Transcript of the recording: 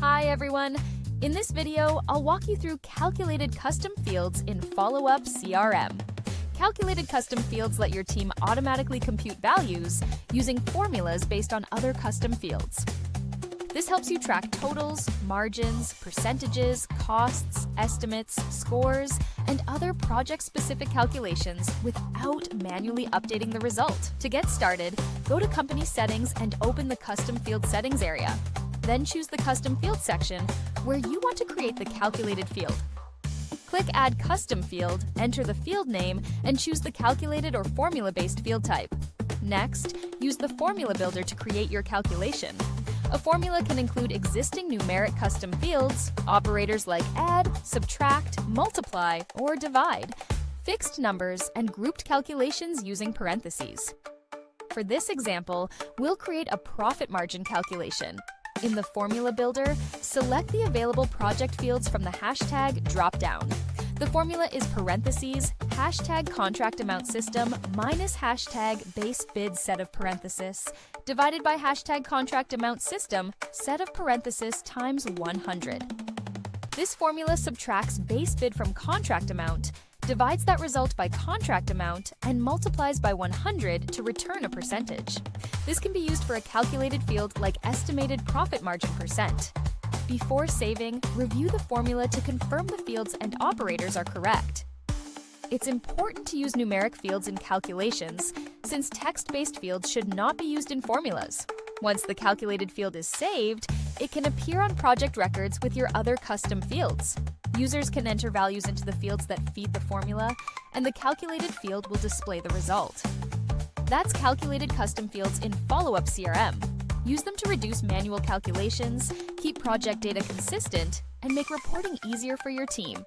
Hi everyone! In this video, I'll walk you through calculated custom fields in Followup CRM. Calculated custom fields let your team automatically compute values using formulas based on other custom fields. This helps you track totals, margins, percentages, costs, estimates, scores, and other project-specific calculations without manually updating the result. To get started, go to Company Settings and open the Custom Field Settings area. Then choose the Custom Field section where you want to create the calculated field. Click Add Custom Field, enter the field name, and choose the calculated or formula-based field type. Next, use the Formula Builder to create your calculation. A formula can include existing numeric custom fields, operators like add, subtract, multiply, or divide, fixed numbers, and grouped calculations using parentheses. For this example, we'll create a profit margin calculation. In the Formula Builder, select the available project fields from the hashtag drop-down. The formula is parentheses, hashtag contract amount system minus hashtag base bid set of parentheses, divided by hashtag contract amount system set of parentheses times 100. This formula subtracts base bid from contract amount, divides that result by contract amount, and multiplies by 100 to return a percentage. This can be used for a calculated field like estimated profit margin percent. Before saving, review the formula to confirm the fields and operators are correct. It's important to use numeric fields in calculations, since text-based fields should not be used in formulas. Once the calculated field is saved, it can appear on project records with your other custom fields. Users can enter values into the fields that feed the formula, and the calculated field will display the result. That's calculated custom fields in Followup CRM. Use them to reduce manual calculations, keep project data consistent, and make reporting easier for your team.